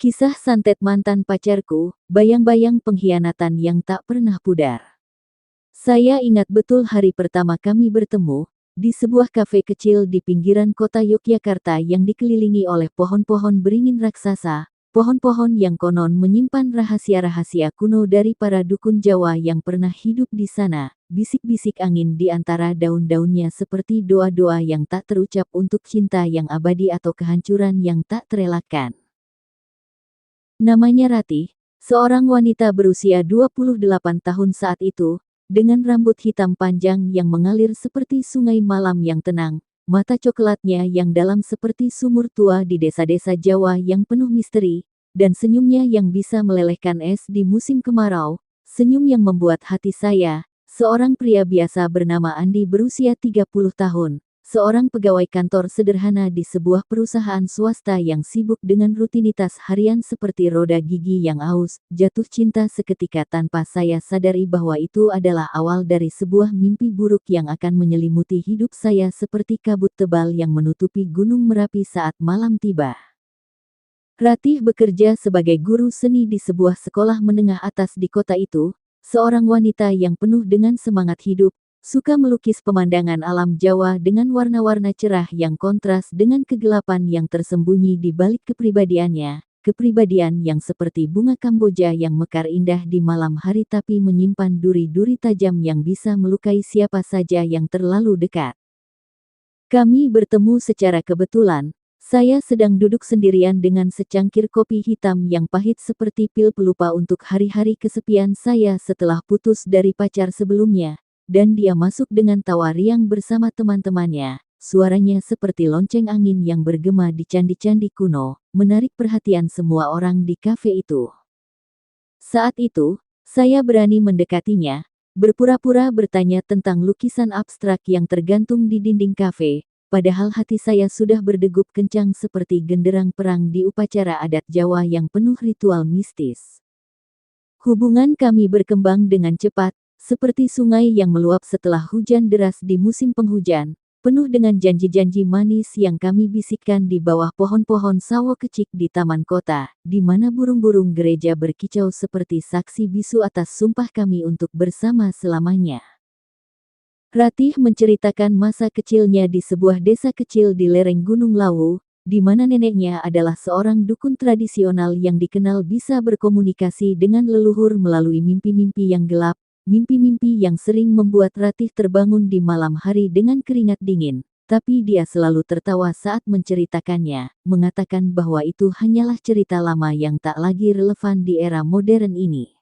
Kisah santet mantan pacarku, bayang-bayang pengkhianatan yang tak pernah pudar. Saya ingat betul hari pertama kami bertemu, di sebuah kafe kecil di pinggiran kota Yogyakarta yang dikelilingi oleh pohon-pohon beringin raksasa, pohon-pohon yang konon menyimpan rahasia-rahasia kuno dari para dukun Jawa yang pernah hidup di sana. Bisik-bisik angin di antara daun-daunnya seperti doa-doa yang tak terucap untuk cinta yang abadi atau kehancuran yang tak terelakkan. Namanya Ratih, seorang wanita berusia 28 tahun saat itu, dengan rambut hitam panjang yang mengalir seperti sungai malam yang tenang, mata coklatnya yang dalam seperti sumur tua di desa-desa Jawa yang penuh misteri, dan senyumnya yang bisa melelehkan es di musim kemarau, senyum yang membuat hati saya, seorang pria biasa bernama Andi berusia 30 tahun, seorang pegawai kantor sederhana di sebuah perusahaan swasta yang sibuk dengan rutinitas harian seperti roda gigi yang aus, jatuh cinta seketika tanpa saya sadari bahwa itu adalah awal dari sebuah mimpi buruk yang akan menyelimuti hidup saya seperti kabut tebal yang menutupi Gunung Merapi saat malam tiba. Ratih bekerja sebagai guru seni di sebuah sekolah menengah atas di kota itu, seorang wanita yang penuh dengan semangat hidup, suka melukis pemandangan alam Jawa dengan warna-warna cerah yang kontras dengan kegelapan yang tersembunyi di balik kepribadiannya, kepribadian yang seperti bunga Kamboja yang mekar indah di malam hari tapi menyimpan duri-duri tajam yang bisa melukai siapa saja yang terlalu dekat. Kami bertemu secara kebetulan. Saya sedang duduk sendirian dengan secangkir kopi hitam yang pahit seperti pil pelupa untuk hari-hari kesepian saya setelah putus dari pacar sebelumnya, dan dia masuk dengan tawa riang bersama teman-temannya. Suaranya seperti lonceng angin yang bergema di candi-candi kuno, menarik perhatian semua orang di kafe itu. Saat itu, saya berani mendekatinya, berpura-pura bertanya tentang lukisan abstrak yang tergantung di dinding kafe. Padahal hati saya sudah berdegup kencang seperti genderang perang di upacara adat Jawa yang penuh ritual mistis. Hubungan kami berkembang dengan cepat, seperti sungai yang meluap setelah hujan deras di musim penghujan, penuh dengan janji-janji manis yang kami bisikkan di bawah pohon-pohon sawo kecik di taman kota, di mana burung-burung gereja berkicau seperti saksi bisu atas sumpah kami untuk bersama selamanya. Ratih menceritakan masa kecilnya di sebuah desa kecil di lereng Gunung Lawu, di mana neneknya adalah seorang dukun tradisional yang dikenal bisa berkomunikasi dengan leluhur melalui mimpi-mimpi yang gelap, mimpi-mimpi yang sering membuat Ratih terbangun di malam hari dengan keringat dingin, tapi dia selalu tertawa saat menceritakannya, mengatakan bahwa itu hanyalah cerita lama yang tak lagi relevan di era modern ini.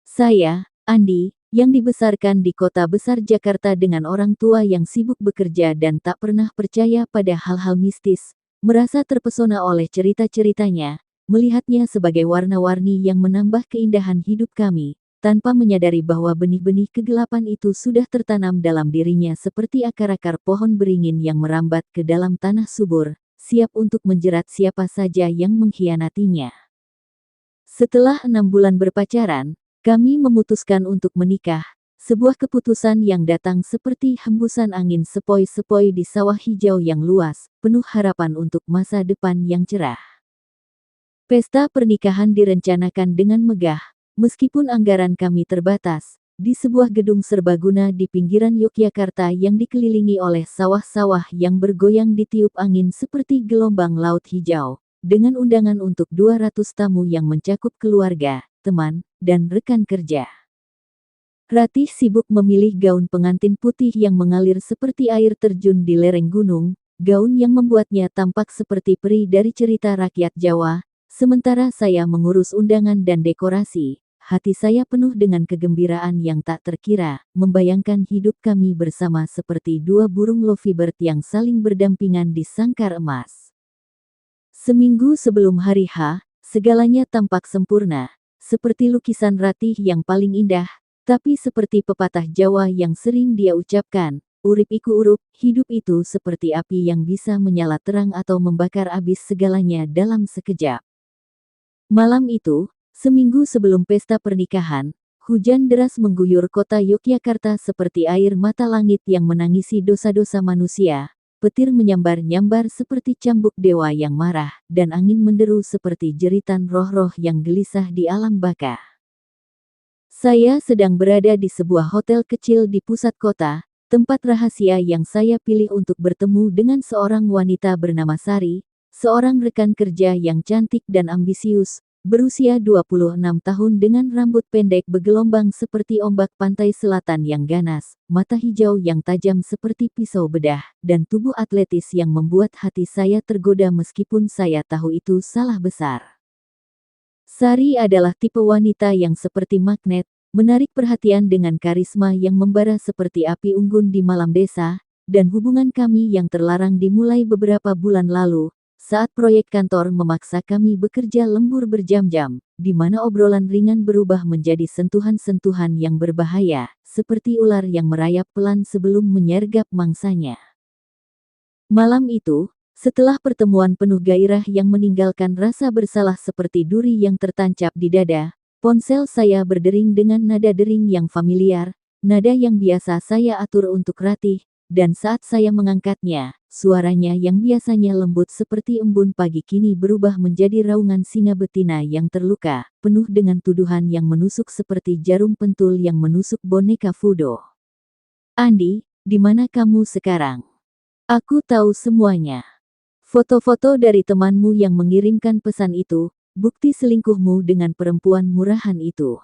Saya, Andi, yang dibesarkan di kota besar Jakarta dengan orang tua yang sibuk bekerja dan tak pernah percaya pada hal-hal mistis, merasa terpesona oleh cerita-ceritanya, melihatnya sebagai warna-warni yang menambah keindahan hidup kami, tanpa menyadari bahwa benih-benih kegelapan itu sudah tertanam dalam dirinya seperti akar-akar pohon beringin yang merambat ke dalam tanah subur, siap untuk menjerat siapa saja yang mengkhianatinya. Setelah 6 bulan berpacaran, kami memutuskan untuk menikah, sebuah keputusan yang datang seperti hembusan angin sepoi-sepoi di sawah hijau yang luas, penuh harapan untuk masa depan yang cerah. Pesta pernikahan direncanakan dengan megah, meskipun anggaran kami terbatas, di sebuah gedung serbaguna di pinggiran Yogyakarta yang dikelilingi oleh sawah-sawah yang bergoyang ditiup angin seperti gelombang laut hijau, dengan undangan untuk 200 tamu yang mencakup keluarga, teman, dan rekan kerja. Ratih sibuk memilih gaun pengantin putih yang mengalir seperti air terjun di lereng gunung, gaun yang membuatnya tampak seperti peri dari cerita rakyat Jawa, sementara saya mengurus undangan dan dekorasi. Hati saya penuh dengan kegembiraan yang tak terkira, membayangkan hidup kami bersama seperti dua burung lovebird yang saling berdampingan di sangkar emas. Seminggu sebelum hari H, segalanya tampak sempurna. Seperti lukisan Ratih yang paling indah, tapi seperti pepatah Jawa yang sering dia ucapkan, urip iku urup, hidup itu seperti api yang bisa menyala terang atau membakar habis segalanya dalam sekejap. Malam itu, seminggu sebelum pesta pernikahan, hujan deras mengguyur kota Yogyakarta seperti air mata langit yang menangisi dosa-dosa manusia. petir menyambar-nyambar seperti cambuk dewa yang marah, dan angin menderu seperti jeritan roh-roh yang gelisah di alam baka. Saya sedang berada di sebuah hotel kecil di pusat kota, tempat rahasia yang saya pilih untuk bertemu dengan seorang wanita bernama Sari, seorang rekan kerja yang cantik dan ambisius, berusia 26 tahun dengan rambut pendek bergelombang seperti ombak pantai selatan yang ganas, mata hijau yang tajam seperti pisau bedah, dan tubuh atletis yang membuat hati saya tergoda meskipun saya tahu itu salah besar. Sari adalah tipe wanita yang seperti magnet, menarik perhatian dengan karisma yang membara seperti api unggun di malam desa, dan hubungan kami yang terlarang dimulai beberapa bulan lalu, saat proyek kantor memaksa kami bekerja lembur berjam-jam, di mana obrolan ringan berubah menjadi sentuhan-sentuhan yang berbahaya, seperti ular yang merayap pelan sebelum menyergap mangsanya. Malam itu, setelah pertemuan penuh gairah yang meninggalkan rasa bersalah seperti duri yang tertancap di dada, ponsel saya berdering dengan nada dering yang familiar, nada yang biasa saya atur untuk Ratih, dan saat saya mengangkatnya, suaranya yang biasanya lembut seperti embun pagi kini berubah menjadi raungan singa betina yang terluka, penuh dengan tuduhan yang menusuk seperti jarum pentul yang menusuk boneka Fudo. "Andi, di mana kamu sekarang? Aku tahu semuanya. Foto-foto dari temanmu yang mengirimkan pesan itu, bukti selingkuhmu dengan perempuan murahan itu."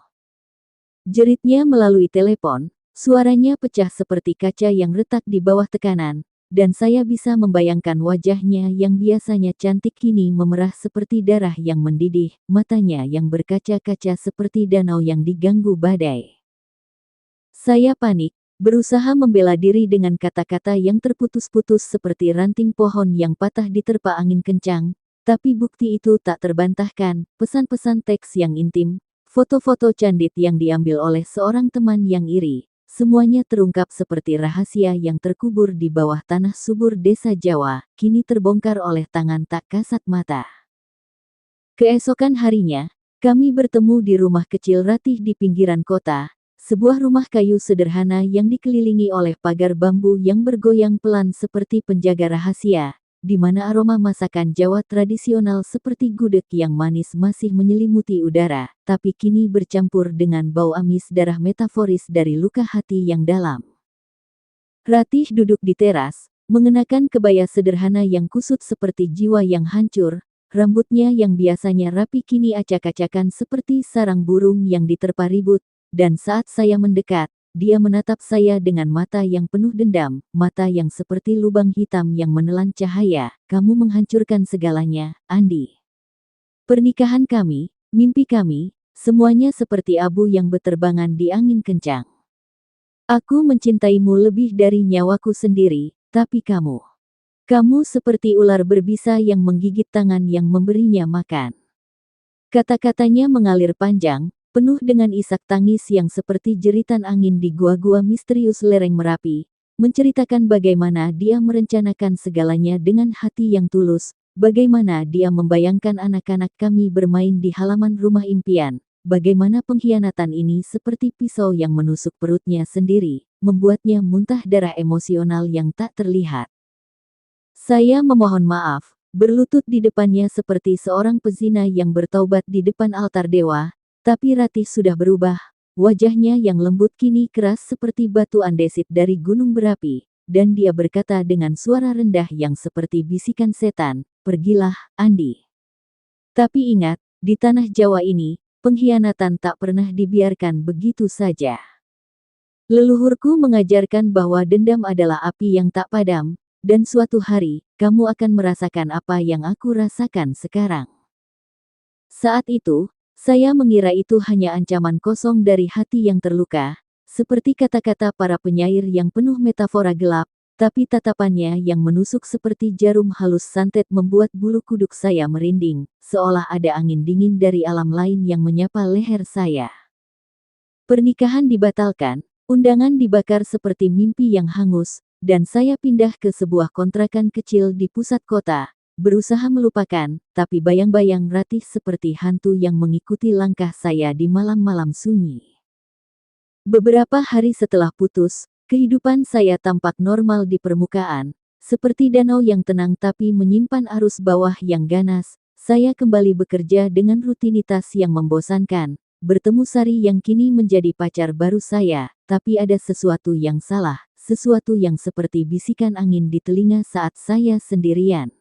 Jeritnya melalui telepon, suaranya pecah seperti kaca yang retak di bawah tekanan, dan saya bisa membayangkan wajahnya yang biasanya cantik kini memerah seperti darah yang mendidih, matanya yang berkaca-kaca seperti danau yang diganggu badai. Saya panik, berusaha membela diri dengan kata-kata yang terputus-putus seperti ranting pohon yang patah diterpa angin kencang, tapi bukti itu tak terbantahkan. Pesan-pesan teks yang intim, foto-foto candid yang diambil oleh seorang teman yang iri, semuanya terungkap seperti rahasia yang terkubur di bawah tanah subur desa Jawa, kini terbongkar oleh tangan tak kasat mata. Keesokan harinya, kami bertemu di rumah kecil Ratih di pinggiran kota, sebuah rumah kayu sederhana yang dikelilingi oleh pagar bambu yang bergoyang pelan seperti penjaga rahasia, di mana aroma masakan Jawa tradisional seperti gudeg yang manis masih menyelimuti udara, tapi kini bercampur dengan bau amis darah metaforis dari luka hati yang dalam. Ratih duduk di teras, mengenakan kebaya sederhana yang kusut seperti jiwa yang hancur, rambutnya yang biasanya rapi kini acak-acakan seperti sarang burung yang diterpa ribut. Dan saat saya mendekat, dia menatap saya dengan mata yang penuh dendam, mata yang seperti lubang hitam yang menelan cahaya. "Kamu menghancurkan segalanya, Andi. Pernikahan kami, mimpi kami, semuanya seperti abu yang berterbangan di angin kencang. Aku mencintaimu lebih dari nyawaku sendiri, tapi kamu seperti ular berbisa yang menggigit tangan yang memberinya makan." Kata-katanya mengalir panjang, penuh dengan isak tangis yang seperti jeritan angin di gua-gua misterius lereng Merapi, menceritakan bagaimana dia merencanakan segalanya dengan hati yang tulus, bagaimana dia membayangkan anak-anak kami bermain di halaman rumah impian, bagaimana pengkhianatan ini seperti pisau yang menusuk perutnya sendiri, membuatnya muntah darah emosional yang tak terlihat. Saya memohon maaf, berlutut di depannya seperti seorang pezina yang bertaubat di depan altar dewa. Tapi Ratih sudah berubah, wajahnya yang lembut kini keras seperti batu andesit dari gunung berapi, dan dia berkata dengan suara rendah yang seperti bisikan setan, "Pergilah, Andi. Tapi ingat, di tanah Jawa ini, pengkhianatan tak pernah dibiarkan begitu saja. Leluhurku mengajarkan bahwa dendam adalah api yang tak padam, dan suatu hari, kamu akan merasakan apa yang aku rasakan sekarang." Saat itu, saya mengira itu hanya ancaman kosong dari hati yang terluka, seperti kata-kata para penyair yang penuh metafora gelap, tapi tatapannya yang menusuk seperti jarum halus santet membuat bulu kuduk saya merinding, seolah ada angin dingin dari alam lain yang menyapa leher saya. Pernikahan dibatalkan, undangan dibakar seperti mimpi yang hangus, dan saya pindah ke sebuah kontrakan kecil di pusat kota, berusaha melupakan, tapi bayang-bayang Ratih seperti hantu yang mengikuti langkah saya di malam-malam sunyi. Beberapa hari setelah putus, kehidupan saya tampak normal di permukaan, Seperti danau yang tenang tapi menyimpan arus bawah yang ganas, saya kembali bekerja dengan rutinitas yang membosankan. Bertemu Sari yang kini menjadi pacar baru saya, tapi ada sesuatu yang salah, sesuatu yang seperti bisikan angin di telinga saat saya sendirian.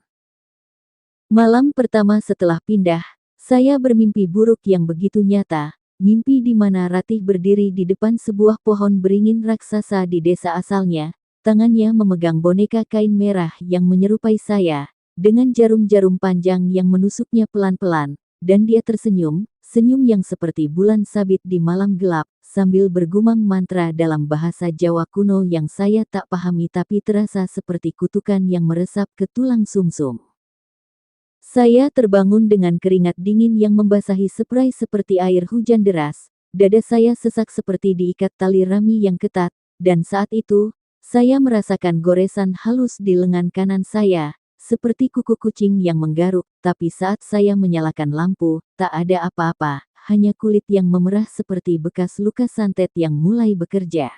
Malam pertama setelah pindah, saya bermimpi buruk yang begitu nyata, mimpi di mana Ratih berdiri di depan sebuah pohon beringin raksasa di desa asalnya. Tangannya memegang boneka kain merah yang menyerupai saya, dengan jarum-jarum panjang yang menusuknya pelan-pelan, dan dia tersenyum, senyum yang seperti bulan sabit di malam gelap, sambil bergumam mantra dalam bahasa Jawa kuno yang saya tak pahami tapi terasa seperti kutukan yang meresap ke tulang sumsum. Saya terbangun dengan keringat dingin yang membasahi spray seperti air hujan deras, dada saya sesak seperti diikat tali rami yang ketat, dan saat itu, saya merasakan goresan halus di lengan kanan saya, seperti kuku kucing yang menggaruk, tapi saat saya menyalakan lampu, tak ada apa-apa, hanya kulit yang memerah seperti bekas luka santet yang mulai bekerja.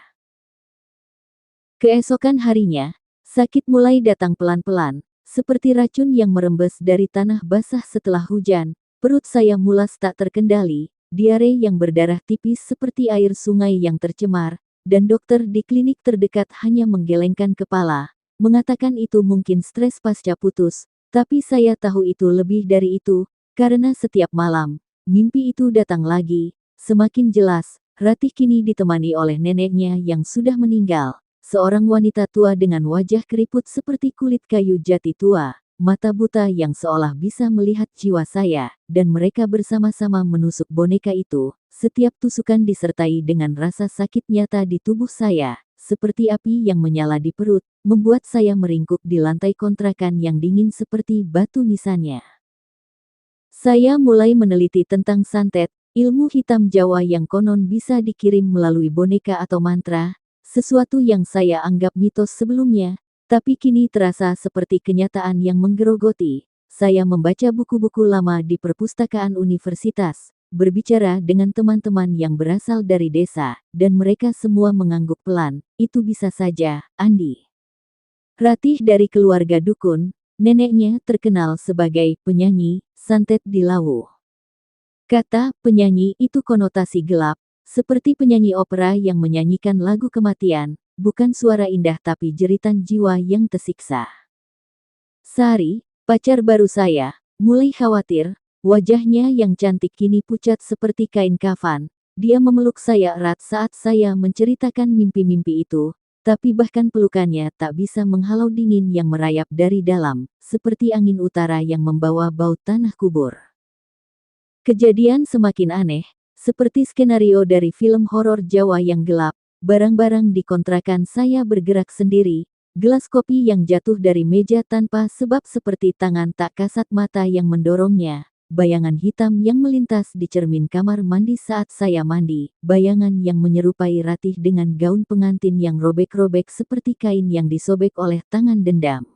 Keesokan harinya, sakit mulai datang pelan-pelan, seperti racun yang merembes dari tanah basah setelah hujan, perut saya mulas tak terkendali, diare yang berdarah tipis seperti air sungai yang tercemar, dan dokter di klinik terdekat hanya menggelengkan kepala, mengatakan itu mungkin stres pasca putus, tapi saya tahu itu lebih dari itu, karena setiap malam, mimpi itu datang lagi, semakin jelas, Ratih kini ditemani oleh neneknya yang sudah meninggal, seorang wanita tua dengan wajah keriput seperti kulit kayu jati tua, mata buta yang seolah bisa melihat jiwa saya, dan mereka bersama-sama menusuk boneka itu. Setiap tusukan disertai dengan rasa sakit nyata di tubuh saya, seperti api yang menyala di perut, membuat saya meringkuk di lantai kontrakan yang dingin seperti batu nisannya. Saya mulai meneliti tentang santet, ilmu hitam Jawa yang konon bisa dikirim melalui boneka atau mantra, sesuatu yang saya anggap mitos sebelumnya, tapi kini terasa seperti kenyataan yang menggerogoti. Saya membaca buku-buku lama di perpustakaan universitas, berbicara dengan teman-teman yang berasal dari desa, dan mereka semua mengangguk pelan, itu bisa saja, Andi. Ratih dari keluarga dukun, neneknya terkenal sebagai penyanyi, santet di Lawu. Kata penyanyi itu konotasi gelap, seperti penyanyi opera yang menyanyikan lagu kematian, bukan suara indah tapi jeritan jiwa yang tersiksa. Sari, pacar baru saya, mulai khawatir. Wajahnya yang cantik kini pucat seperti kain kafan. Dia memeluk saya erat saat saya menceritakan mimpi-mimpi itu, tapi bahkan pelukannya tak bisa menghalau dingin yang merayap dari dalam, seperti angin utara yang membawa bau tanah kubur. Kejadian semakin aneh, seperti skenario dari film horor Jawa yang gelap. Barang-barang di kontrakan saya bergerak sendiri, gelas kopi yang jatuh dari meja tanpa sebab seperti tangan tak kasat mata yang mendorongnya. Bayangan hitam yang melintas di cermin kamar mandi saat saya mandi, bayangan yang menyerupai Ratih dengan gaun pengantin yang robek-robek seperti kain yang disobek oleh tangan dendam.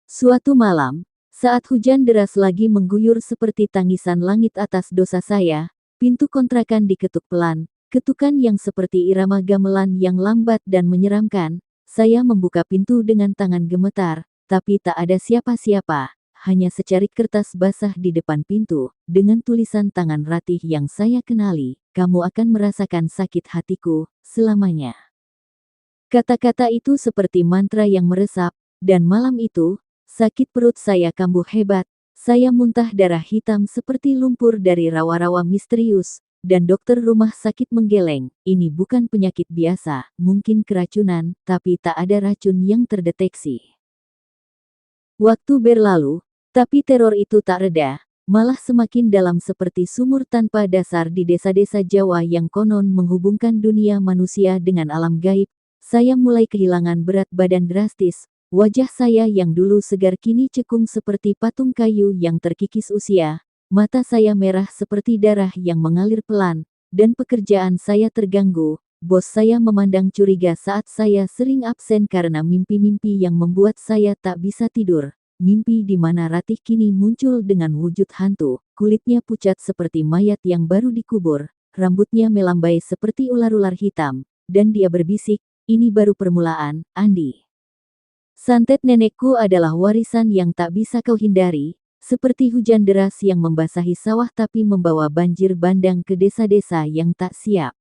Suatu malam, saat hujan deras lagi mengguyur seperti tangisan langit atas dosa saya, pintu kontrakan diketuk pelan, ketukan yang seperti irama gamelan yang lambat dan menyeramkan. Saya membuka pintu dengan tangan gemetar, tapi tak ada siapa-siapa. Hanya secarik kertas basah di depan pintu, dengan tulisan tangan Ratih yang saya kenali, kamu akan merasakan sakit hatiku, selamanya. Kata-kata itu seperti mantra yang meresap, dan malam itu, sakit perut saya kambuh hebat, saya muntah darah hitam seperti lumpur dari rawa-rawa misterius, dan dokter rumah sakit menggeleng, ini bukan penyakit biasa, mungkin keracunan, tapi tak ada racun yang terdeteksi. Waktu berlalu, tapi teror itu tak reda, malah semakin dalam seperti sumur tanpa dasar di desa-desa Jawa yang konon menghubungkan dunia manusia dengan alam gaib. Saya mulai kehilangan berat badan drastis, wajah saya yang dulu segar kini cekung seperti patung kayu yang terkikis usia, mata saya merah seperti darah yang mengalir pelan, dan pekerjaan saya terganggu. Bos saya memandang curiga saat saya sering absen karena mimpi-mimpi yang membuat saya tak bisa tidur. Mimpi di mana Ratih kini muncul dengan wujud hantu, kulitnya pucat seperti mayat yang baru dikubur, rambutnya melambai seperti ular-ular hitam, dan dia berbisik, ini baru permulaan, Andi. Santet nenekku adalah warisan yang tak bisa kau hindari, seperti hujan deras yang membasahi sawah tapi membawa banjir bandang ke desa-desa yang tak siap.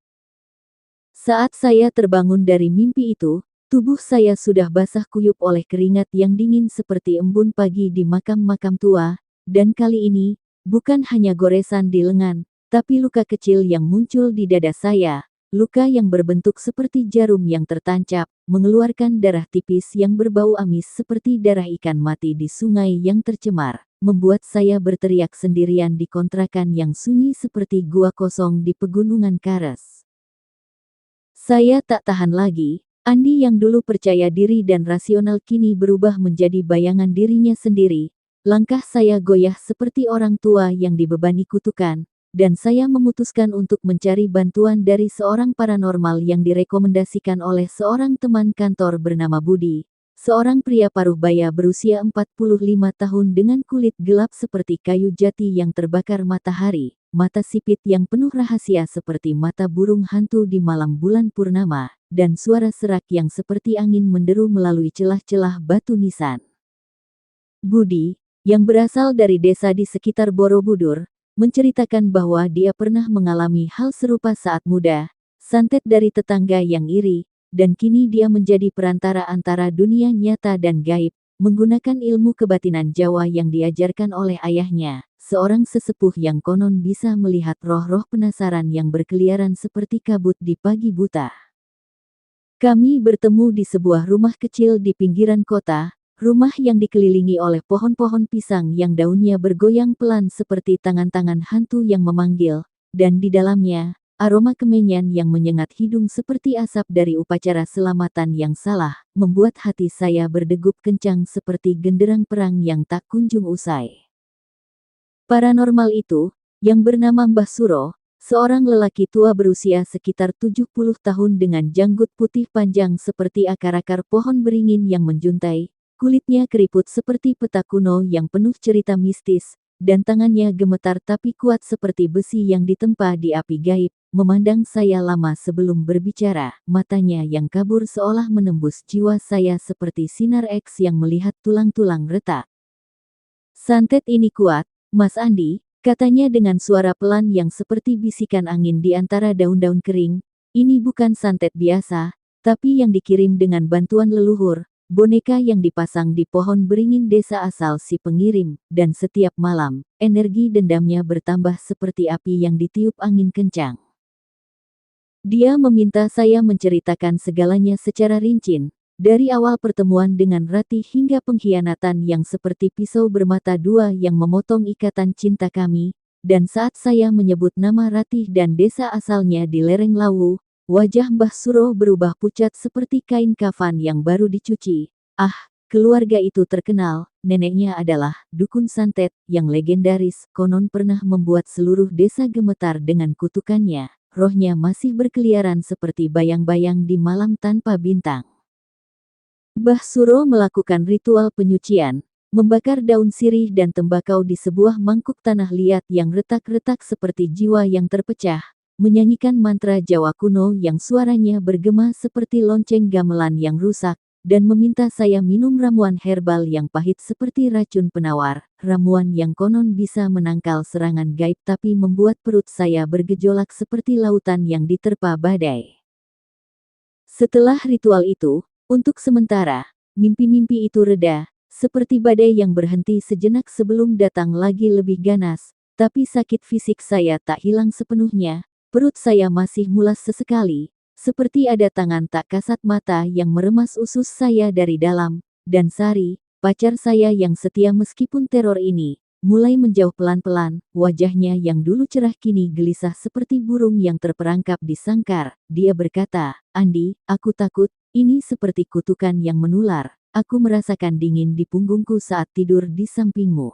Saat saya terbangun dari mimpi itu, tubuh saya sudah basah kuyup oleh keringat yang dingin seperti embun pagi di makam-makam tua, dan kali ini, bukan hanya goresan di lengan, tapi luka kecil yang muncul di dada saya, luka yang berbentuk seperti jarum yang tertancap, mengeluarkan darah tipis yang berbau amis seperti darah ikan mati di sungai yang tercemar, membuat saya berteriak sendirian di kontrakan yang sunyi seperti gua kosong di pegunungan Kares. Saya tak tahan lagi. Andi yang dulu percaya diri dan rasional kini berubah menjadi bayangan dirinya sendiri. Langkah saya goyah seperti orang tua yang dibebani kutukan, dan saya memutuskan untuk mencari bantuan dari seorang paranormal yang direkomendasikan oleh seorang teman kantor bernama Budi, seorang pria paruh baya berusia 45 tahun dengan kulit gelap seperti kayu jati yang terbakar matahari, mata sipit yang penuh rahasia seperti mata burung hantu di malam bulan purnama, dan suara serak yang seperti angin menderu melalui celah-celah batu nisan. Budi, yang berasal dari desa di sekitar Borobudur, menceritakan bahwa dia pernah mengalami hal serupa saat muda, santet dari tetangga yang iri, dan kini dia menjadi perantara antara dunia nyata dan gaib, menggunakan ilmu kebatinan Jawa yang diajarkan oleh ayahnya, seorang sesepuh yang konon bisa melihat roh-roh penasaran yang berkeliaran seperti kabut di pagi buta. Kami bertemu di sebuah rumah kecil di pinggiran kota, rumah yang dikelilingi oleh pohon-pohon pisang yang daunnya bergoyang pelan seperti tangan-tangan hantu yang memanggil, dan di dalamnya, aroma kemenyan yang menyengat hidung seperti asap dari upacara selamatan yang salah, membuat hati saya berdegup kencang seperti genderang perang yang tak kunjung usai. Paranormal itu, yang bernama Mbah Suro, seorang lelaki tua berusia sekitar 70 tahun dengan janggut putih panjang seperti akar-akar pohon beringin yang menjuntai, kulitnya keriput seperti peta kuno yang penuh cerita mistis, dan tangannya gemetar tapi kuat seperti besi yang ditempa di api gaib, memandang saya lama sebelum berbicara, matanya yang kabur seolah menembus jiwa saya seperti sinar X yang melihat tulang-tulang retak. Santet ini kuat, Mas Andi, katanya dengan suara pelan yang seperti bisikan angin di antara daun-daun kering, ini bukan santet biasa, tapi yang dikirim dengan bantuan leluhur, boneka yang dipasang di pohon beringin desa asal si pengirim, dan setiap malam, energi dendamnya bertambah seperti api yang ditiup angin kencang. Dia meminta saya menceritakan segalanya secara rinci, dari awal pertemuan dengan Ratih hingga pengkhianatan yang seperti pisau bermata dua yang memotong ikatan cinta kami, dan saat saya menyebut nama Ratih dan desa asalnya di lereng Lawu, wajah Mbah Suro berubah pucat seperti kain kafan yang baru dicuci. Ah, keluarga itu terkenal, neneknya adalah dukun santet yang legendaris, konon pernah membuat seluruh desa gemetar dengan kutukannya. Rohnya masih berkeliaran seperti bayang-bayang di malam tanpa bintang. Mbah Suro melakukan ritual penyucian, membakar daun sirih dan tembakau di sebuah mangkuk tanah liat yang retak-retak seperti jiwa yang terpecah, menyanyikan mantra Jawa kuno yang suaranya bergema seperti lonceng gamelan yang rusak, dan meminta saya minum ramuan herbal yang pahit seperti racun penawar, ramuan yang konon bisa menangkal serangan gaib tapi membuat perut saya bergejolak seperti lautan yang diterpa badai. Setelah ritual itu, untuk sementara, mimpi-mimpi itu reda, seperti badai yang berhenti sejenak sebelum datang lagi lebih ganas, tapi sakit fisik saya tak hilang sepenuhnya. Perut saya masih mulas sesekali, seperti ada tangan tak kasat mata yang meremas usus saya dari dalam, dan Sari, pacar saya yang setia meskipun teror ini, mulai menjauh pelan-pelan, wajahnya yang dulu cerah kini gelisah seperti burung yang terperangkap di sangkar. Dia berkata, "Andi, aku takut, ini seperti kutukan yang menular, aku merasakan dingin di punggungku saat tidur di sampingmu."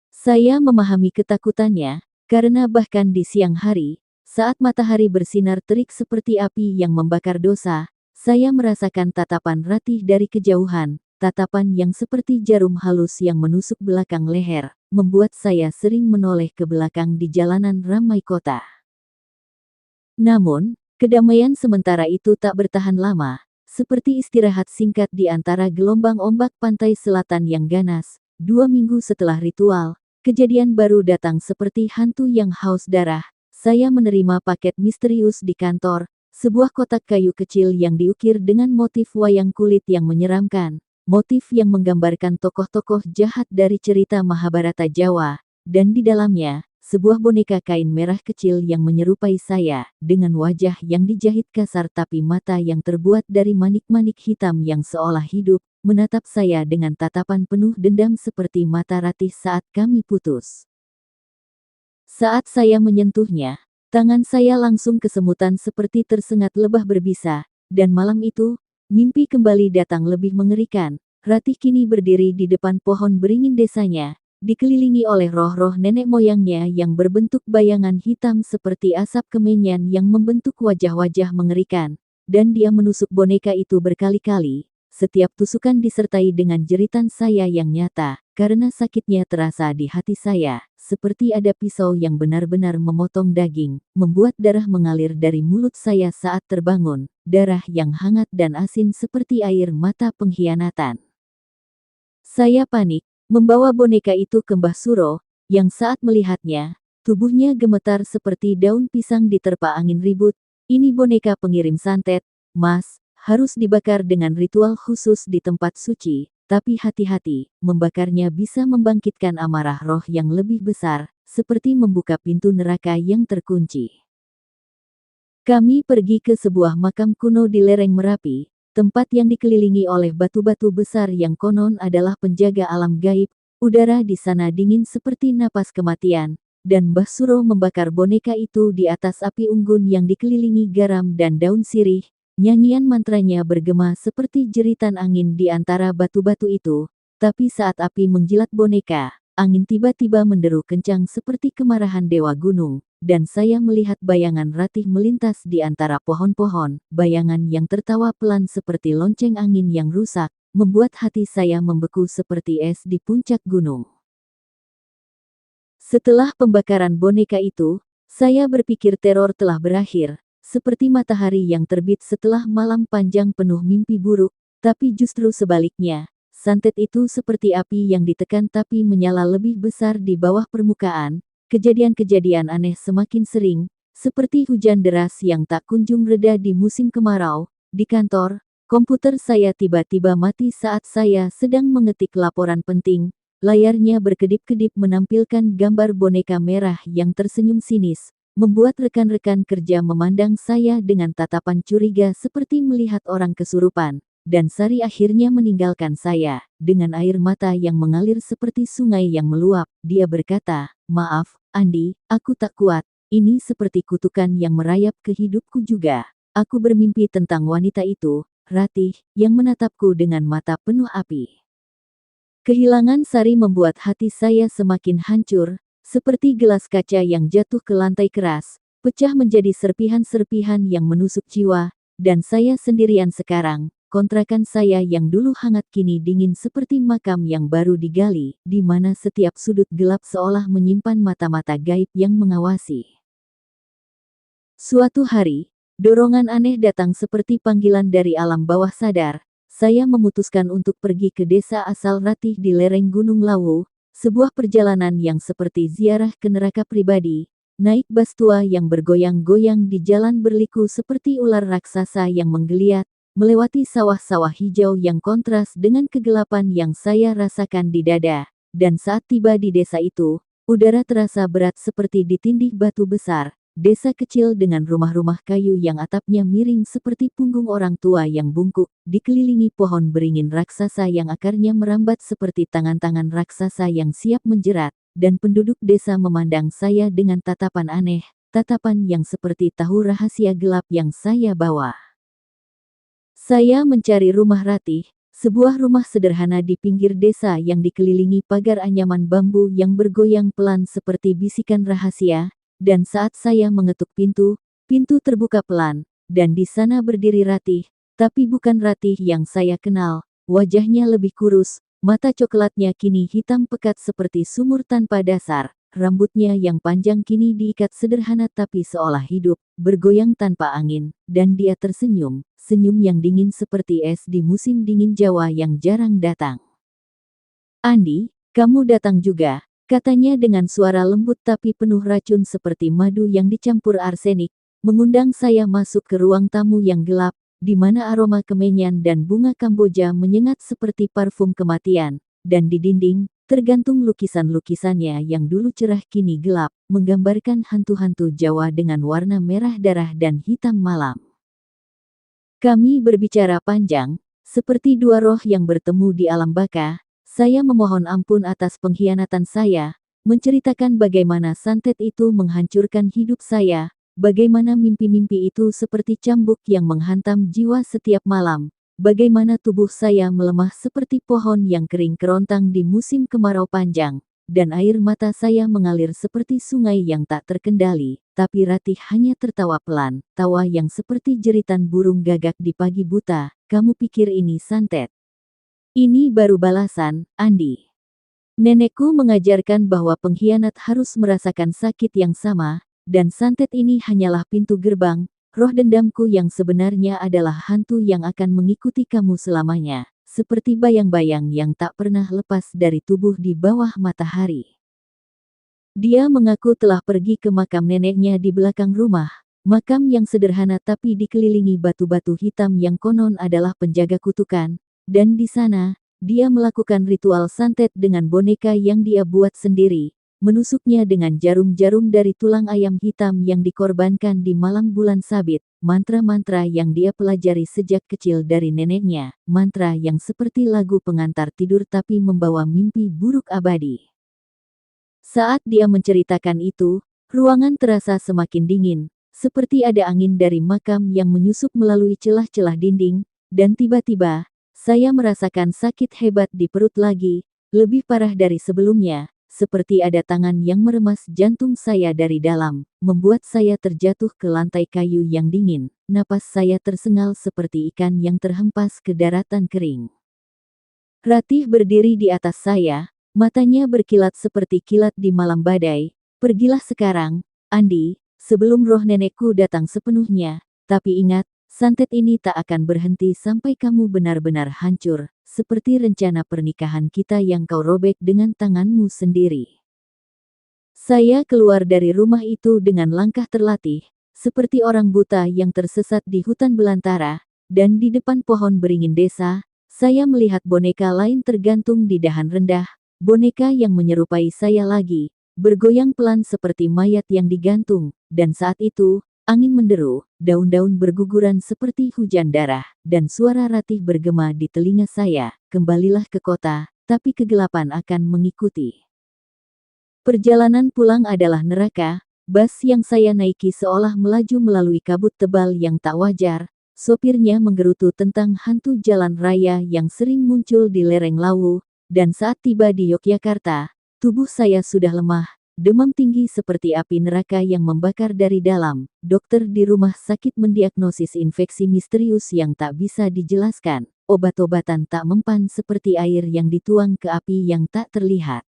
Saya memahami ketakutannya, karena bahkan di siang hari, saat matahari bersinar terik seperti api yang membakar dosa, saya merasakan tatapan Ratih dari kejauhan, tatapan yang seperti jarum halus yang menusuk belakang leher, membuat saya sering menoleh ke belakang di jalanan ramai kota. Namun, kedamaian sementara itu tak bertahan lama. seperti istirahat singkat di antara gelombang ombak pantai selatan yang ganas. 2 minggu setelah ritual, kejadian baru datang seperti hantu yang haus darah. Saya menerima paket misterius di kantor, sebuah kotak kayu kecil yang diukir dengan motif wayang kulit yang menyeramkan. Motif yang menggambarkan tokoh-tokoh jahat dari cerita Mahabharata Jawa, dan di dalamnya, sebuah boneka kain merah kecil yang menyerupai saya, dengan wajah yang dijahit kasar tapi mata yang terbuat dari manik-manik hitam yang seolah hidup, menatap saya dengan tatapan penuh dendam seperti mata Ratih saat kami putus. Saat saya menyentuhnya, tangan saya langsung kesemutan seperti tersengat lebah berbisa, dan malam itu, mimpi kembali datang lebih mengerikan. Ratih kini berdiri di depan pohon beringin desanya, dikelilingi oleh roh-roh nenek moyangnya yang berbentuk bayangan hitam seperti asap kemenyan yang membentuk wajah-wajah mengerikan, dan dia menusuk boneka itu berkali-kali. Setiap tusukan disertai dengan jeritan saya yang nyata, karena sakitnya terasa di hati saya, seperti ada pisau yang benar-benar memotong daging, membuat darah mengalir dari mulut saya saat terbangun, darah yang hangat dan asin seperti air mata pengkhianatan. Saya panik, membawa boneka itu ke Mbah Suro, yang saat melihatnya, tubuhnya gemetar seperti daun pisang diterpa angin ribut. Ini boneka pengirim santet, Mas. Harus dibakar dengan ritual khusus di tempat suci, tapi hati-hati, membakarnya bisa membangkitkan amarah roh yang lebih besar, seperti membuka pintu neraka yang terkunci. Kami pergi ke sebuah makam kuno di lereng Merapi, tempat yang dikelilingi oleh batu-batu besar yang konon adalah penjaga alam gaib. Udara di sana dingin seperti napas kematian, dan Mbah Suro membakar boneka itu di atas api unggun yang dikelilingi garam dan daun sirih. Nyanyian mantranya bergema seperti jeritan angin di antara batu-batu itu, tapi saat api menjilat boneka, angin tiba-tiba menderu kencang seperti kemarahan dewa gunung, dan saya melihat bayangan Ratih melintas di antara pohon-pohon, bayangan yang tertawa pelan seperti lonceng angin yang rusak, membuat hati saya membeku seperti es di puncak gunung. Setelah pembakaran boneka itu, saya berpikir teror telah berakhir. Seperti matahari yang terbit setelah malam panjang penuh mimpi buruk, tapi justru sebaliknya, santet itu seperti api yang ditekan tapi menyala lebih besar di bawah permukaan. Kejadian-kejadian aneh semakin sering, seperti hujan deras yang tak kunjung reda di musim kemarau. Di kantor, komputer saya tiba-tiba mati saat saya sedang mengetik laporan penting. Layarnya berkedip-kedip menampilkan gambar boneka merah yang tersenyum sinis, membuat rekan-rekan kerja memandang saya dengan tatapan curiga seperti melihat orang kesurupan, dan Sari akhirnya meninggalkan saya, dengan air mata yang mengalir seperti sungai yang meluap. Dia berkata, "Maaf, Andi, aku tak kuat, ini seperti kutukan yang merayap ke hidupku juga. Aku bermimpi tentang wanita itu, Ratih, yang menatapku dengan mata penuh api." Kehilangan Sari membuat hati saya semakin hancur, seperti gelas kaca yang jatuh ke lantai keras, pecah menjadi serpihan-serpihan yang menusuk jiwa, dan saya sendirian sekarang. Kontrakan saya yang dulu hangat kini dingin seperti makam yang baru digali, di mana setiap sudut gelap seolah menyimpan mata-mata gaib yang mengawasi. Suatu hari, dorongan aneh datang seperti panggilan dari alam bawah sadar. Saya memutuskan untuk pergi ke desa asal Ratih di lereng Gunung Lawu. Sebuah perjalanan yang seperti ziarah ke neraka pribadi, naik bas tua yang bergoyang-goyang di jalan berliku seperti ular raksasa yang menggeliat, melewati sawah-sawah hijau yang kontras dengan kegelapan yang saya rasakan di dada, dan saat tiba di desa itu, udara terasa berat seperti ditindih batu besar. Desa kecil dengan rumah-rumah kayu yang atapnya miring seperti punggung orang tua yang bungkuk, dikelilingi pohon beringin raksasa yang akarnya merambat seperti tangan-tangan raksasa yang siap menjerat, dan penduduk desa memandang saya dengan tatapan aneh, tatapan yang seperti tahu rahasia gelap yang saya bawa. Saya mencari rumah Ratih, sebuah rumah sederhana di pinggir desa yang dikelilingi pagar anyaman bambu yang bergoyang pelan seperti bisikan rahasia. Dan saat saya mengetuk pintu, pintu terbuka pelan, dan di sana berdiri Ratih, tapi bukan Ratih yang saya kenal. Wajahnya lebih kurus, mata coklatnya kini hitam pekat seperti sumur tanpa dasar. rambutnya yang panjang kini diikat sederhana tapi seolah hidup, bergoyang tanpa angin, dan dia tersenyum, senyum yang dingin seperti es di musim dingin Jawa yang jarang datang. "Andi, kamu datang juga," katanya dengan suara lembut tapi penuh racun seperti madu yang dicampur arsenik, mengundang saya masuk ke ruang tamu yang gelap, di mana aroma kemenyan dan bunga Kamboja menyengat seperti parfum kematian, dan di dinding, tergantung lukisan-lukisannya yang dulu cerah kini gelap, menggambarkan hantu-hantu Jawa dengan warna merah darah dan hitam malam. Kami berbicara panjang, seperti dua roh yang bertemu di alam baka. Saya memohon ampun atas pengkhianatan saya, menceritakan bagaimana santet itu menghancurkan hidup saya, bagaimana mimpi-mimpi itu seperti cambuk yang menghantam jiwa setiap malam, bagaimana tubuh saya melemah seperti pohon yang kering kerontang di musim kemarau panjang, dan air mata saya mengalir seperti sungai yang tak terkendali, tapi Ratih hanya tertawa pelan, tawa yang seperti jeritan burung gagak di pagi buta. "Kamu pikir ini santet? Ini baru balasan, Andi. Nenekku mengajarkan bahwa pengkhianat harus merasakan sakit yang sama, dan santet ini hanyalah pintu gerbang. Roh dendamku yang sebenarnya adalah hantu yang akan mengikuti kamu selamanya, seperti bayang-bayang yang tak pernah lepas dari tubuh di bawah matahari." Dia mengaku telah pergi ke makam neneknya di belakang rumah, makam yang sederhana tapi dikelilingi batu-batu hitam yang konon adalah penjaga kutukan. Dan di sana, dia melakukan ritual santet dengan boneka yang dia buat sendiri, menusuknya dengan jarum-jarum dari tulang ayam hitam yang dikorbankan di malam bulan sabit, mantra-mantra yang dia pelajari sejak kecil dari neneknya, mantra yang seperti lagu pengantar tidur tapi membawa mimpi buruk abadi. Saat dia menceritakan itu, ruangan terasa semakin dingin, seperti ada angin dari makam yang menyusup melalui celah-celah dinding, dan tiba-tiba, saya merasakan sakit hebat di perut lagi, lebih parah dari sebelumnya, seperti ada tangan yang meremas jantung saya dari dalam, membuat saya terjatuh ke lantai kayu yang dingin, napas saya tersengal seperti ikan yang terhempas ke daratan kering. Ratih berdiri di atas saya, matanya berkilat seperti kilat di malam badai. "Pergilah sekarang, Andi, sebelum roh nenekku datang sepenuhnya, tapi ingat, santet ini tak akan berhenti sampai kamu benar-benar hancur, seperti rencana pernikahan kita yang kau robek dengan tanganmu sendiri." Saya keluar dari rumah itu dengan langkah terlatih, seperti orang buta yang tersesat di hutan belantara, dan di depan pohon beringin desa, saya melihat boneka lain tergantung di dahan rendah, boneka yang menyerupai saya lagi, bergoyang pelan seperti mayat yang digantung, dan saat itu, angin menderu, daun-daun berguguran seperti hujan darah, dan suara Ratih bergema di telinga saya, "Kembalilah ke kota, tapi kegelapan akan mengikuti." Perjalanan pulang adalah neraka, bus yang saya naiki seolah melaju melalui kabut tebal yang tak wajar, sopirnya menggerutu tentang hantu jalan raya yang sering muncul di lereng Lawu, dan saat tiba di Yogyakarta, tubuh saya sudah lemah. Demam tinggi seperti api neraka yang membakar dari dalam. Dokter di rumah sakit mendiagnosis infeksi misterius yang tak bisa dijelaskan. Obat-obatan tak mempan seperti air yang dituang ke api yang tak terlihat.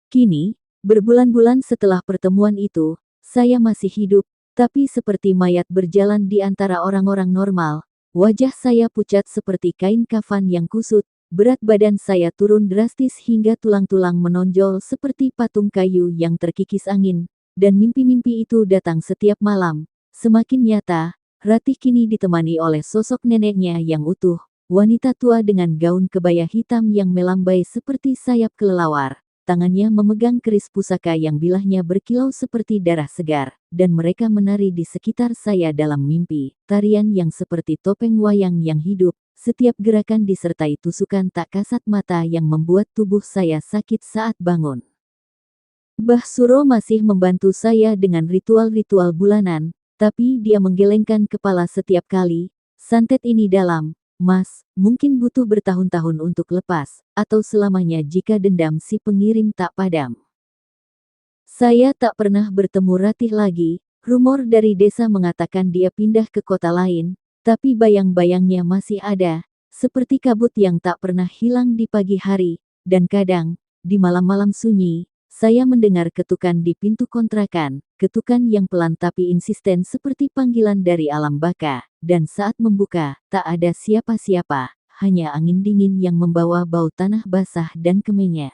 Kini, berbulan-bulan setelah pertemuan itu, saya masih hidup, tapi seperti mayat berjalan di antara orang-orang normal. Wajah saya pucat seperti kain kafan yang kusut. Berat badan saya turun drastis hingga tulang-tulang menonjol seperti patung kayu yang terkikis angin, dan mimpi-mimpi itu datang setiap malam. Semakin nyata, Ratih kini ditemani oleh sosok neneknya yang utuh, wanita tua dengan gaun kebaya hitam yang melambai seperti sayap kelelawar. Tangannya memegang keris pusaka yang bilahnya berkilau seperti darah segar, dan mereka menari di sekitar saya dalam mimpi, tarian yang seperti topeng wayang yang hidup. Setiap gerakan disertai tusukan tak kasat mata yang membuat tubuh saya sakit saat bangun. Mbah Suro masih membantu saya dengan ritual-ritual bulanan, tapi dia menggelengkan kepala setiap kali. "Santet ini dalam, Mas, mungkin butuh bertahun-tahun untuk lepas, atau selamanya jika dendam si pengirim tak padam." Saya tak pernah bertemu Ratih lagi. Rumor dari desa mengatakan dia pindah ke kota lain, tapi bayang-bayangnya masih ada, seperti kabut yang tak pernah hilang di pagi hari, dan kadang, di malam-malam sunyi, saya mendengar ketukan di pintu kontrakan, ketukan yang pelan tapi insisten seperti panggilan dari alam baka, dan saat membuka, tak ada siapa-siapa, hanya angin dingin yang membawa bau tanah basah dan kemenyan.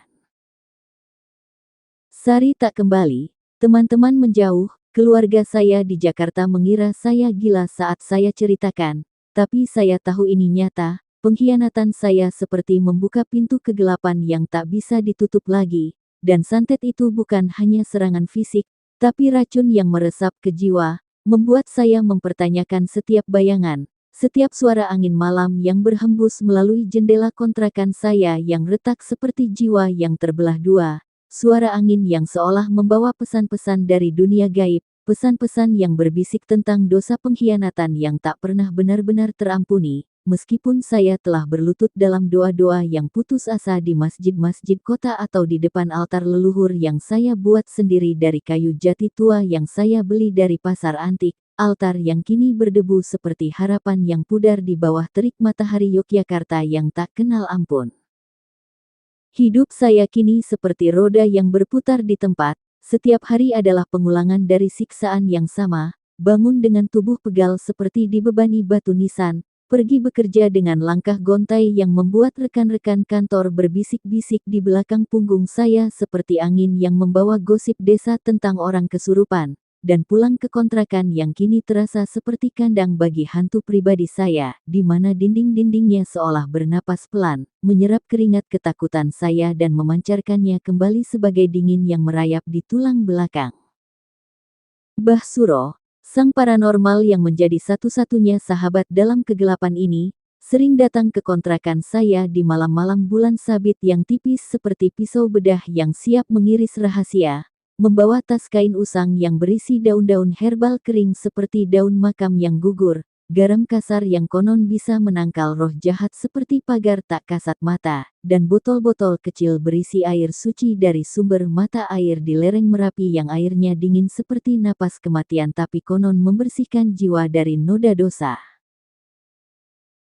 Sari tak kembali, teman-teman menjauh, keluarga saya di Jakarta mengira saya gila saat saya ceritakan, tapi saya tahu ini nyata, pengkhianatan saya seperti membuka pintu kegelapan yang tak bisa ditutup lagi. Dan santet itu bukan hanya serangan fisik, tapi racun yang meresap ke jiwa, membuat saya mempertanyakan setiap bayangan, setiap suara angin malam yang berhembus melalui jendela kontrakan saya yang retak seperti jiwa yang terbelah dua, suara angin yang seolah membawa pesan-pesan dari dunia gaib, pesan-pesan yang berbisik tentang dosa pengkhianatan yang tak pernah benar-benar terampuni. Meskipun saya telah berlutut dalam doa-doa yang putus asa di masjid-masjid kota atau di depan altar leluhur yang saya buat sendiri dari kayu jati tua yang saya beli dari pasar antik, altar yang kini berdebu seperti harapan yang pudar di bawah terik matahari Yogyakarta yang tak kenal ampun. Hidup saya kini seperti roda yang berputar di tempat, setiap hari adalah pengulangan dari siksaan yang sama, bangun dengan tubuh pegal seperti dibebani batu nisan, pergi bekerja dengan langkah gontai yang membuat rekan-rekan kantor berbisik-bisik di belakang punggung saya seperti angin yang membawa gosip desa tentang orang kesurupan, dan pulang ke kontrakan yang kini terasa seperti kandang bagi hantu pribadi saya, di mana dinding-dindingnya seolah bernapas pelan, menyerap keringat ketakutan saya dan memancarkannya kembali sebagai dingin yang merayap di tulang belakang. Mbah Suro, sang paranormal yang menjadi satu-satunya sahabat dalam kegelapan ini, sering datang ke kontrakan saya di malam-malam bulan sabit yang tipis seperti pisau bedah yang siap mengiris rahasia, membawa tas kain usang yang berisi daun-daun herbal kering seperti daun makam yang gugur, garam kasar yang konon bisa menangkal roh jahat seperti pagar tak kasat mata, dan botol-botol kecil berisi air suci dari sumber mata air di lereng Merapi yang airnya dingin seperti napas kematian tapi konon membersihkan jiwa dari noda dosa.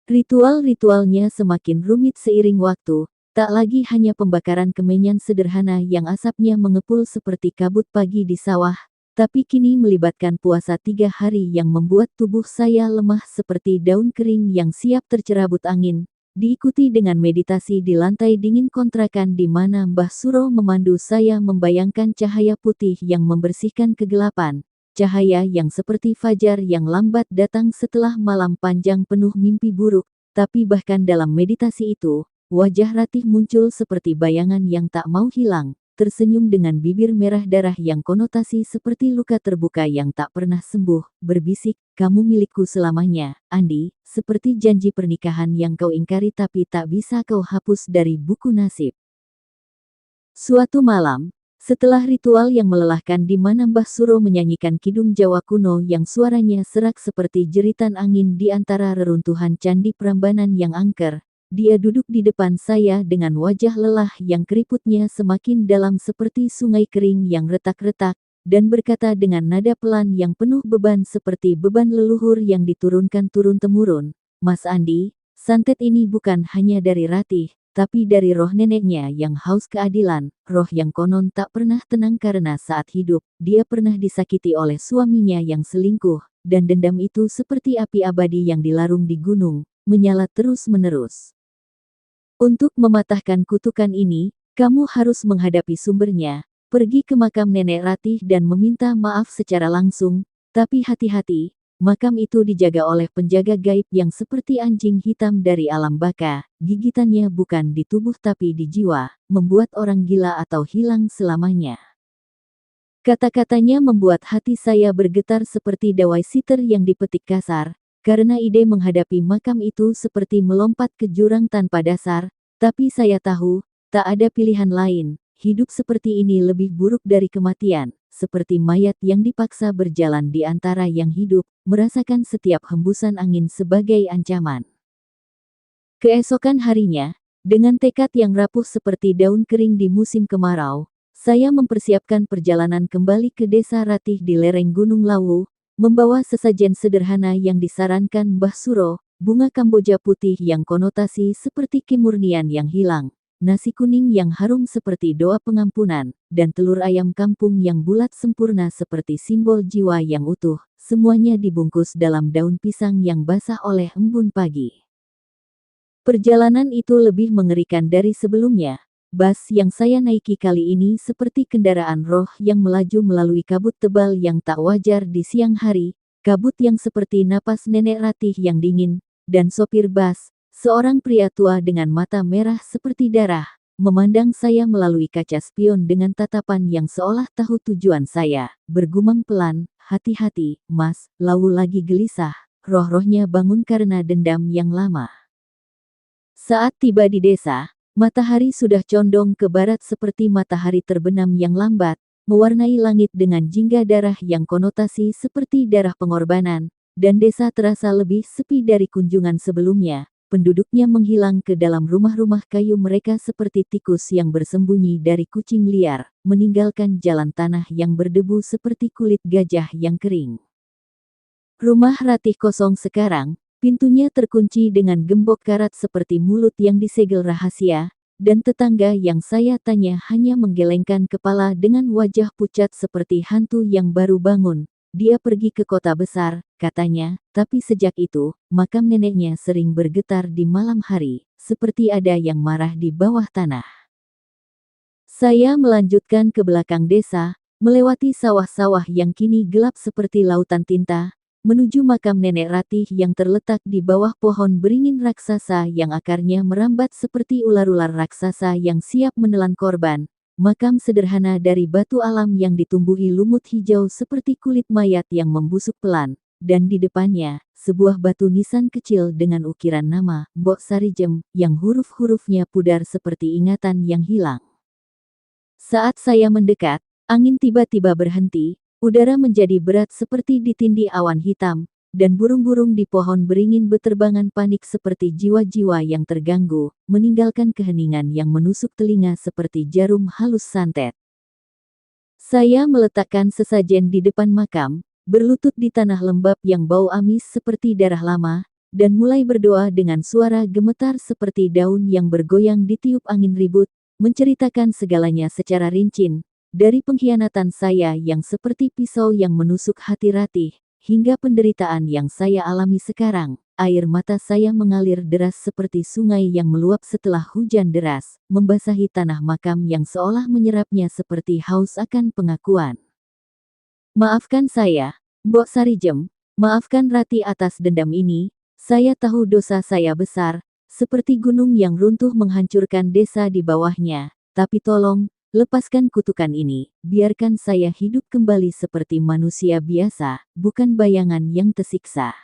Ritual-ritualnya semakin rumit seiring waktu, tak lagi hanya pembakaran kemenyan sederhana yang asapnya mengepul seperti kabut pagi di sawah, tapi kini melibatkan puasa 3 hari yang membuat tubuh saya lemah seperti daun kering yang siap tercerabut angin, diikuti dengan meditasi di lantai dingin kontrakan di mana Mbah Suro memandu saya membayangkan cahaya putih yang membersihkan kegelapan, cahaya yang seperti fajar yang lambat datang setelah malam panjang penuh mimpi buruk, tapi bahkan dalam meditasi itu, wajah Ratih muncul seperti bayangan yang tak mau hilang. Tersenyum dengan bibir merah darah yang konotasi seperti luka terbuka yang tak pernah sembuh, berbisik, "Kamu milikku selamanya, Andi," seperti janji pernikahan yang kau ingkari tapi tak bisa kau hapus dari buku nasib. Suatu malam, setelah ritual yang melelahkan di mana Mbah Suro menyanyikan kidung Jawa kuno yang suaranya serak seperti jeritan angin di antara reruntuhan candi Prambanan yang angker, dia duduk di depan saya dengan wajah lelah yang keriputnya semakin dalam seperti sungai kering yang retak-retak, dan berkata dengan nada pelan yang penuh beban seperti beban leluhur yang diturunkan turun-temurun, "Mas Andi, santet ini bukan hanya dari Ratih, tapi dari roh neneknya yang haus keadilan, roh yang konon tak pernah tenang karena saat hidup, dia pernah disakiti oleh suaminya yang selingkuh, dan dendam itu seperti api abadi yang dilarung di gunung, menyala terus-menerus. Untuk mematahkan kutukan ini, kamu harus menghadapi sumbernya, pergi ke makam nenek Ratih dan meminta maaf secara langsung, tapi hati-hati, makam itu dijaga oleh penjaga gaib yang seperti anjing hitam dari alam baka, gigitannya bukan di tubuh tapi di jiwa, membuat orang gila atau hilang selamanya." Kata-katanya membuat hati saya bergetar seperti dawai siter yang dipetik kasar, karena ide menghadapi makam itu seperti melompat ke jurang tanpa dasar, tapi saya tahu, tak ada pilihan lain, hidup seperti ini lebih buruk dari kematian, seperti mayat yang dipaksa berjalan di antara yang hidup, merasakan setiap hembusan angin sebagai ancaman. Keesokan harinya, dengan tekad yang rapuh seperti daun kering di musim kemarau, saya mempersiapkan perjalanan kembali ke desa Ratih di lereng Gunung Lawu, membawa sesajen sederhana yang disarankan Mbah Suro, bunga kamboja putih yang konotasi seperti kemurnian yang hilang, nasi kuning yang harum seperti doa pengampunan, dan telur ayam kampung yang bulat sempurna seperti simbol jiwa yang utuh, semuanya dibungkus dalam daun pisang yang basah oleh embun pagi. Perjalanan itu lebih mengerikan dari sebelumnya. Bas yang saya naiki kali ini seperti kendaraan roh yang melaju melalui kabut tebal yang tak wajar di siang hari, kabut yang seperti napas nenek Ratih yang dingin, dan sopir bas, seorang pria tua dengan mata merah seperti darah, memandang saya melalui kaca spion dengan tatapan yang seolah tahu tujuan saya, bergumam pelan, "Hati-hati, Mas." Lalu lagi gelisah, roh-rohnya bangun karena dendam yang lama. Saat tiba di desa, matahari sudah condong ke barat seperti matahari terbenam yang lambat, mewarnai langit dengan jingga darah yang konotasi seperti darah pengorbanan, dan desa terasa lebih sepi dari kunjungan sebelumnya. Penduduknya menghilang ke dalam rumah-rumah kayu mereka seperti tikus yang bersembunyi dari kucing liar, meninggalkan jalan tanah yang berdebu seperti kulit gajah yang kering. Rumah Ratih kosong sekarang. Pintunya terkunci dengan gembok karat seperti mulut yang disegel rahasia, dan tetangga yang saya tanya hanya menggelengkan kepala dengan wajah pucat seperti hantu yang baru bangun. Dia pergi ke kota besar, katanya, tapi sejak itu, makam neneknya sering bergetar di malam hari, seperti ada yang marah di bawah tanah. Saya melanjutkan ke belakang desa, melewati sawah-sawah yang kini gelap seperti lautan tinta, menuju makam nenek Ratih yang terletak di bawah pohon beringin raksasa yang akarnya merambat seperti ular-ular raksasa yang siap menelan korban. Makam sederhana dari batu alam yang ditumbuhi lumut hijau seperti kulit mayat yang membusuk pelan, dan di depannya, sebuah batu nisan kecil dengan ukiran nama, Mbok Sarijem, yang huruf-hurufnya pudar seperti ingatan yang hilang. Saat saya mendekat, angin tiba-tiba berhenti. Udara menjadi berat seperti ditindih awan hitam, dan burung-burung di pohon beringin beterbangan panik seperti jiwa-jiwa yang terganggu, meninggalkan keheningan yang menusuk telinga seperti jarum halus santet. Saya meletakkan sesajen di depan makam, berlutut di tanah lembab yang bau amis seperti darah lama, dan mulai berdoa dengan suara gemetar seperti daun yang bergoyang ditiup angin ribut, menceritakan segalanya secara rinci. Dari pengkhianatan saya yang seperti pisau yang menusuk hati Ratih, hingga penderitaan yang saya alami sekarang, air mata saya mengalir deras seperti sungai yang meluap setelah hujan deras, membasahi tanah makam yang seolah menyerapnya seperti haus akan pengakuan. Maafkan saya, Mbok Sarijem, maafkan Ratih atas dendam ini, saya tahu dosa saya besar, seperti gunung yang runtuh menghancurkan desa di bawahnya, tapi tolong, lepaskan kutukan ini, biarkan saya hidup kembali seperti manusia biasa, bukan bayangan yang tersiksa.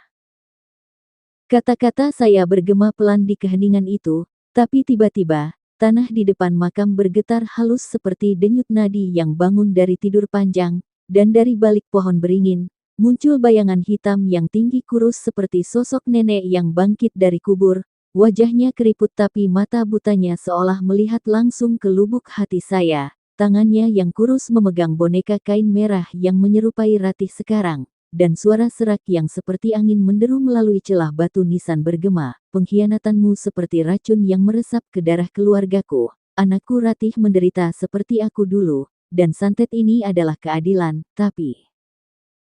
Kata-kata saya bergema pelan di keheningan itu, tapi tiba-tiba, tanah di depan makam bergetar halus seperti denyut nadi yang bangun dari tidur panjang, dan dari balik pohon beringin, muncul bayangan hitam yang tinggi kurus seperti sosok nenek yang bangkit dari kubur. Wajahnya keriput tapi mata butanya seolah melihat langsung ke lubuk hati saya. Tangannya yang kurus memegang boneka kain merah yang menyerupai Ratih sekarang. Dan suara serak yang seperti angin menderu melalui celah batu nisan bergema. "Pengkhianatanmu seperti racun yang meresap ke darah keluargaku. Anakku Ratih menderita seperti aku dulu. Dan santet ini adalah keadilan, tapi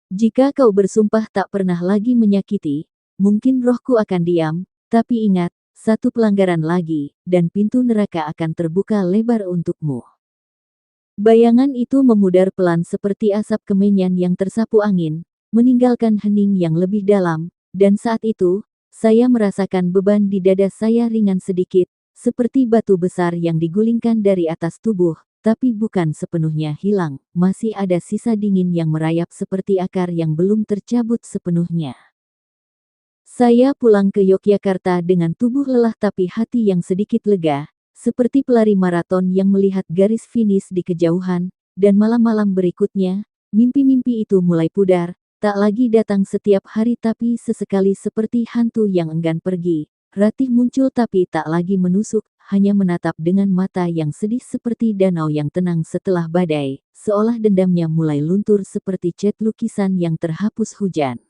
jika kau bersumpah tak pernah lagi menyakiti, mungkin rohku akan diam. Tapi ingat, satu pelanggaran lagi, dan pintu neraka akan terbuka lebar untukmu." Bayangan itu memudar pelan seperti asap kemenyan yang tersapu angin, meninggalkan hening yang lebih dalam, dan saat itu, saya merasakan beban di dada saya ringan sedikit, seperti batu besar yang digulingkan dari atas tubuh, tapi bukan sepenuhnya hilang, masih ada sisa dingin yang merayap seperti akar yang belum tercabut sepenuhnya. Saya pulang ke Yogyakarta dengan tubuh lelah tapi hati yang sedikit lega, seperti pelari maraton yang melihat garis finish di kejauhan, dan malam-malam berikutnya, mimpi-mimpi itu mulai pudar, tak lagi datang setiap hari tapi sesekali seperti hantu yang enggan pergi. Ratih muncul tapi tak lagi menusuk, hanya menatap dengan mata yang sedih seperti danau yang tenang setelah badai, seolah dendamnya mulai luntur seperti cat lukisan yang terhapus hujan.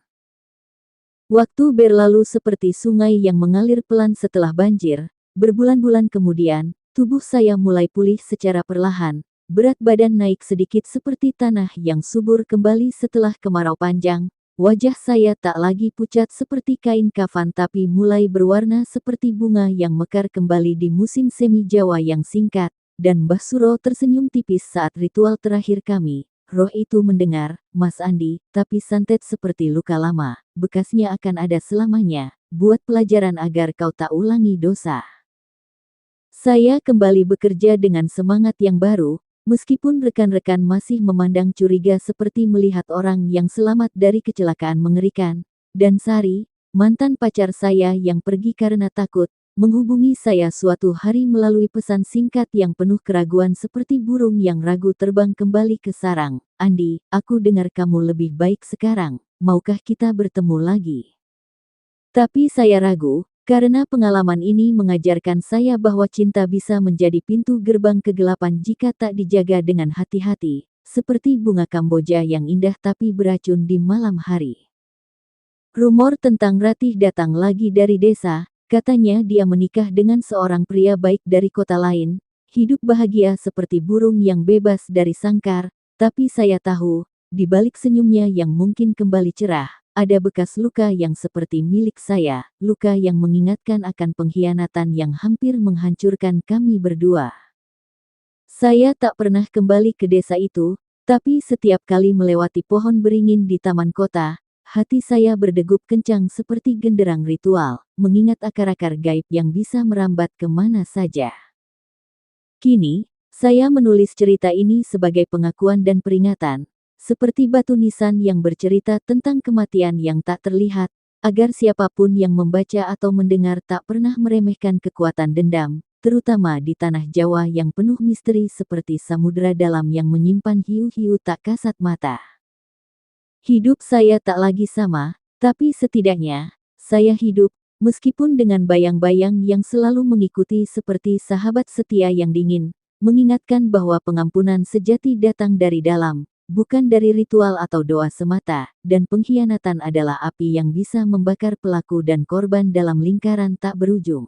Waktu berlalu seperti sungai yang mengalir pelan setelah banjir. Berbulan-bulan kemudian, tubuh saya mulai pulih secara perlahan, berat badan naik sedikit seperti tanah yang subur kembali setelah kemarau panjang. Wajah saya tak lagi pucat seperti kain kafan tapi mulai berwarna seperti bunga yang mekar kembali di musim semi Jawa yang singkat, dan Mbah Suro tersenyum tipis saat ritual terakhir kami. Roh itu mendengar, Mas Andi, tapi santet seperti luka lama, bekasnya akan ada selamanya, buat pelajaran agar kau tak ulangi dosa. Saya kembali bekerja dengan semangat yang baru, meskipun rekan-rekan masih memandang curiga seperti melihat orang yang selamat dari kecelakaan mengerikan, dan Sari, mantan pacar saya yang pergi karena takut, menghubungi saya suatu hari melalui pesan singkat yang penuh keraguan seperti burung yang ragu terbang kembali ke sarang. Andi, aku dengar kamu lebih baik sekarang, maukah kita bertemu lagi? Tapi saya ragu, karena pengalaman ini mengajarkan saya bahwa cinta bisa menjadi pintu gerbang kegelapan jika tak dijaga dengan hati-hati, seperti bunga Kamboja yang indah tapi beracun di malam hari. Rumor tentang Ratih datang lagi dari desa, katanya dia menikah dengan seorang pria baik dari kota lain, hidup bahagia seperti burung yang bebas dari sangkar, tapi saya tahu, di balik senyumnya yang mungkin kembali cerah, ada bekas luka yang seperti milik saya, luka yang mengingatkan akan pengkhianatan yang hampir menghancurkan kami berdua. Saya tak pernah kembali ke desa itu, tapi setiap kali melewati pohon beringin di taman kota, hati saya berdegup kencang seperti genderang ritual, mengingat akar-akar gaib yang bisa merambat kemana saja. Kini, saya menulis cerita ini sebagai pengakuan dan peringatan, seperti batu nisan yang bercerita tentang kematian yang tak terlihat, agar siapapun yang membaca atau mendengar tak pernah meremehkan kekuatan dendam, terutama di tanah Jawa yang penuh misteri seperti samudera dalam yang menyimpan hiu-hiu tak kasat mata. Hidup saya tak lagi sama, tapi setidaknya, saya hidup, meskipun dengan bayang-bayang yang selalu mengikuti seperti sahabat setia yang dingin, mengingatkan bahwa pengampunan sejati datang dari dalam, bukan dari ritual atau doa semata, dan pengkhianatan adalah api yang bisa membakar pelaku dan korban dalam lingkaran tak berujung.